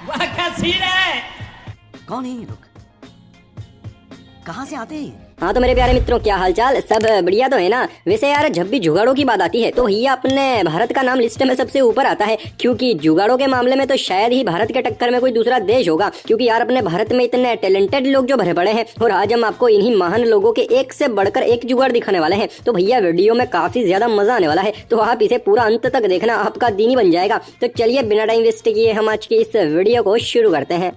वाह क्या सीन है। कौन है ये लोग, कहाँ से आते हैं? हाँ तो मेरे प्यारे मित्रों, क्या हालचाल, सब बढ़िया तो है ना। वैसे यार जब भी जुगाड़ों की बात आती है तो भैया अपने भारत का नाम लिस्ट में सबसे ऊपर आता है, क्योंकि जुगाड़ों के मामले में तो शायद ही भारत के टक्कर में कोई दूसरा देश होगा। क्योंकि यार अपने भारत में इतने टैलेंटेड लोग जो भरे पड़े हैं, और आज हम आपको इन्हीं महान लोगों के एक से बढ़कर एक जुगाड़ दिखाने वाले हैं। तो भैया वीडियो में काफी ज्यादा मजा आने वाला है, तो आप इसे पूरा अंत तक देखना, आपका दिन ही बन जाएगा। तो चलिए बिना टाइम वेस्ट किए हम आज की इस वीडियो को शुरू करते हैं।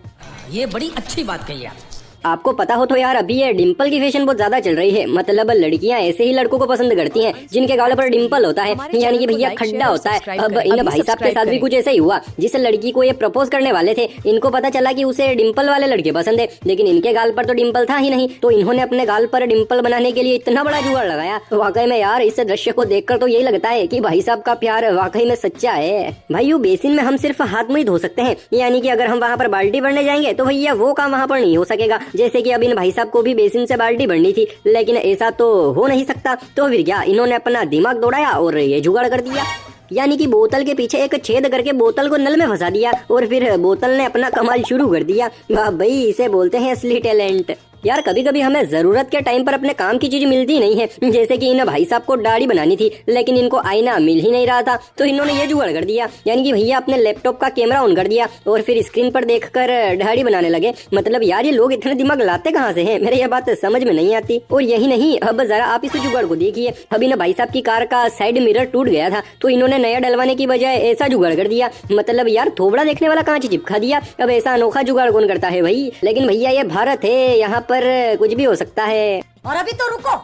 ये बड़ी अच्छी बात कही आप। आपको पता हो तो यार अभी ये डिंपल की फैशन बहुत ज्यादा चल रही है। मतलब लड़कियां ऐसे ही लड़कों को पसंद करती हैं जिनके गाल पर डिंपल होता है, यानी कि भैया खड्डा होता है। अब इन भाई साहब के साथ भी कुछ ऐसा ही हुआ। जिस लड़की को ये प्रपोज करने वाले थे, इनको पता चला कि उसे डिंपल वाले लड़के पसंद है, लेकिन इनके गाल पर तो डिंपल था ही नहीं। तो इन्होंने अपने गाल पर डिंपल बनाने के लिए इतना बड़ा जुगाड़ लगाया। वाकई में यार इस दृश्य को देखकर तो यही लगता है कि भाई साहब का प्यार वाकई में सच्चा है। भाई बेसिन में हम सिर्फ हाथ में ही धो सकते हैं, यानी कि अगर हम वहाँ पर बाल्टी भरने जाएंगे तो भैया वो काम वहाँ पर नहीं हो सकेगा। जैसे कि अब इन भाई साहब को भी बेसिन से बाल्टी भरनी थी, लेकिन ऐसा तो हो नहीं सकता। तो फिर क्या, इन्होंने अपना दिमाग दौड़ाया और ये जुगाड़ कर दिया, यानी कि बोतल के पीछे एक छेद करके बोतल को नल में फंसा दिया और फिर बोतल ने अपना कमाल शुरू कर दिया। वाह भाई, इसे बोलते हैं असली टैलेंट। यार कभी कभी हमें जरूरत के टाइम पर अपने काम की चीज मिलती नहीं है। जैसे कि इन भाई साहब को दाढ़ी बनानी थी, लेकिन इनको आईना मिल ही नहीं रहा था, तो इन्होंने ये जुगाड़ कर दिया, यानी कि भैया अपने लैपटॉप का कैमरा ऑन कर दिया और फिर स्क्रीन पर देखकर दाढ़ी बनाने लगे। मतलब यार ये लोग इतने दिमाग लाते कहाँ से हैं, मेरे ये बात समझ में नहीं आती। और यही नहीं, अब जरा आप इस जुगाड़ को देखिए। अब इन भाई साहब की कार का साइड मिरर टूट गया था, तो इन्होंने नया डलवाने की बजाय ऐसा जुगाड़ कर दिया। मतलब यार थोबड़ा देखने वाला कांच चिपका दिया। अब ऐसा अनोखा जुगाड़ कौन करता है भाई। लेकिन भैया ये भारत है, यहाँ पर कुछ भी हो सकता है। और अभी तो रुको,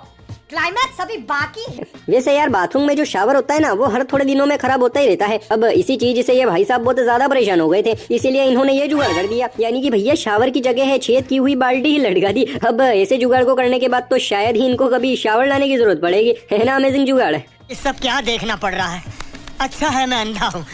क्लाइमैक्स अभी बाकी है। वैसे यार बाथरूम में जो शावर होता है ना, वो हर थोड़े दिनों में खराब होता ही रहता है। अब इसी चीज से ये भाई साहब बहुत ज्यादा परेशान हो गए थे, इसीलिए इन्होंने ये जुगाड़ कर दिया, यानी कि भैया शावर की जगह है छेद की हुई बाल्टी ही लटका दी। अब ऐसे जुगाड़ को करने के बाद तो शायद ही इनको कभी शावर लाने की जरूरत पड़ेगी, है ना। अमेजिंग जुगाड़ है। ये सब क्या देखना पड़ रहा है। अच्छा है मैं अंधा हूँ।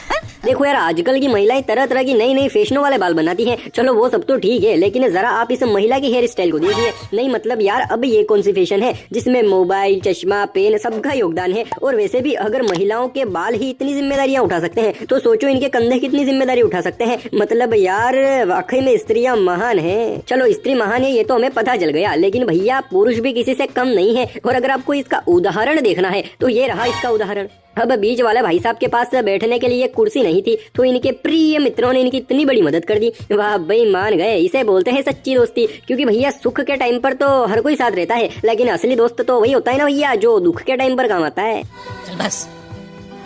देखो यार आजकल की महिलाएं तरह तरह की नई नई फैशनों वाले बाल बनाती हैं। चलो वो सब तो ठीक है, लेकिन जरा आप इस महिला की हेयर स्टाइल को देखिए। नहीं मतलब यार अब ये कौन सी फैशन है जिसमें मोबाइल, चश्मा, पेन सबका योगदान है। और वैसे भी अगर महिलाओं के बाल ही इतनी जिम्मेदारियां उठा सकते हैं, तो सोचो इनके कंधे कितनी जिम्मेदारी उठा सकते हैं। मतलब यार वाकई में स्त्रियां महान है। चलो स्त्री महान है ये तो हमें पता चल गया, लेकिन भैया पुरुष भी किसी से कम नहीं है। और अगर आपको इसका उदाहरण देखना है तो ये रहा इसका उदाहरण। अब बीच वाले भाई साहब के पास बैठने के लिए कुर्सी नहीं थी, तो इनके प्रिय मित्रों ने इनकी इतनी बड़ी मदद कर दी। वाह भाई मान गए, इसे बोलते हैं सच्ची दोस्ती। क्योंकि भैया सुख के टाइम पर तो हर कोई साथ रहता है, लेकिन असली दोस्त तो वही होता है ना भैया जो दुख के टाइम पर काम आता है। चल बस,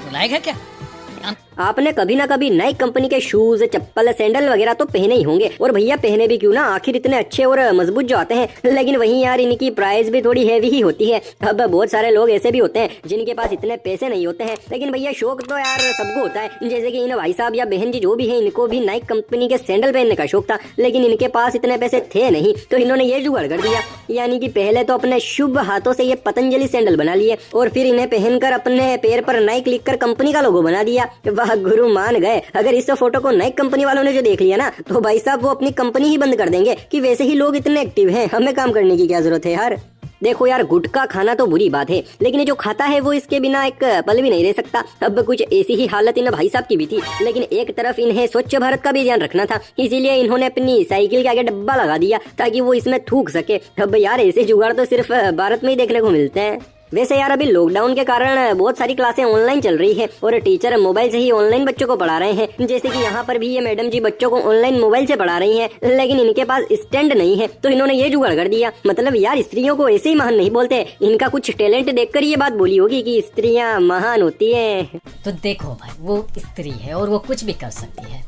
बुलाएगा क्या। आपने कभी ना कभी नई कंपनी के शूज, चप्पल, सैंडल वगैरह तो पहने ही होंगे, और भैया पहने भी क्यों ना, आखिर इतने अच्छे और मजबूत जो आते हैं। लेकिन वहीं यार इनकी प्राइस भी थोड़ी हैवी ही होती है। अब बहुत सारे लोग ऐसे भी होते हैं जिनके पास इतने पैसे नहीं होते हैं, लेकिन भैया शौक तो यार सबको होता है। जैसे कि इन भाई साहब या बहन जी जो भी है, इनको भी नई कंपनी के सैंडल पहनने का शौक था, लेकिन इनके पास इतने पैसे थे नहीं, तो इन्होंने ये जुगाड़ कर दिया। यानी कि पहले तो अपने शुभ हाथों से ये पतंजलि सैंडल बना लिए, और फिर इन्हें पहनकर अपने पैर पर नाइक लिख कर कंपनी का लोगो बना दिया। वाह गुरु मान गए। अगर इस फोटो को नई कंपनी वालों ने जो देख लिया ना, तो भाई साहब वो अपनी कंपनी ही बंद कर देंगे कि वैसे ही लोग इतने एक्टिव हैं, हमें काम करने की क्या जरूरत है यार। देखो यार गुटखा खाना तो बुरी बात है, लेकिन जो खाता है वो इसके बिना एक पल भी नहीं रह सकता। अब कुछ ऐसी ही हालत इन भाई साहब की भी थी, लेकिन एक तरफ इन्हें स्वच्छ भारत का भी ध्यान रखना था, इसीलिए इन्होंने अपनी साइकिल के आगे डब्बा लगा दिया ताकि वो इसमें थूक सके। अब यार ऐसे जुगाड़ तो सिर्फ भारत में ही देखने को मिलते हैं। वैसे यार अभी लॉकडाउन के कारण बहुत सारी क्लासें ऑनलाइन चल रही है, और टीचर मोबाइल से ही ऑनलाइन बच्चों को पढ़ा रहे हैं। जैसे कि यहाँ पर भी ये मैडम जी बच्चों को ऑनलाइन मोबाइल से पढ़ा रही हैं, लेकिन इनके पास स्टैंड नहीं है, तो इन्होंने ये जुगाड़ कर दिया। मतलब यार स्त्रियों को ऐसे ही महान नहीं बोलते, इनका कुछ टैलेंट देखकर ये बात बोली होगी कि स्त्रियाँ महान होती है। तो देखो भाई वो स्त्री है और वो कुछ भी कर सकती है।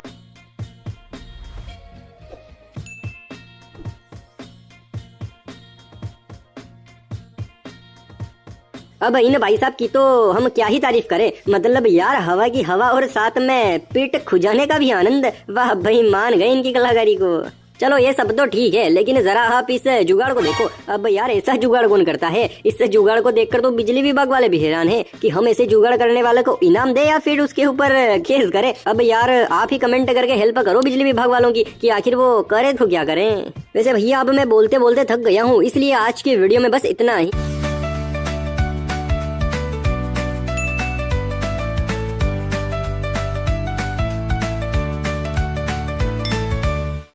अब इन भाई साहब की तो हम क्या ही तारीफ करें। मतलब यार हवा की हवा और साथ में पेट खुजाने का भी आनंद। वाह भाई मान गए इनकी कलाकारी को। चलो ये सब तो ठीक है, लेकिन जरा आप इस जुगाड़ को देखो। अब यार ऐसा जुगाड़ कौन करता है। इस जुगाड़ को देखकर तो बिजली विभाग वाले भी हैरान हैं कि हम ऐसे जुगाड़ करने वाले को इनाम दे या फिर उसके ऊपर केस करें। अब यार आप ही कमेंट करके हेल्प करो बिजली विभाग वालों की कि आखिर वो करे तो क्या करें। वैसे भैया अब मैं बोलते बोलते थक गया हूँ, इसलिए आज की वीडियो में बस इतना ही।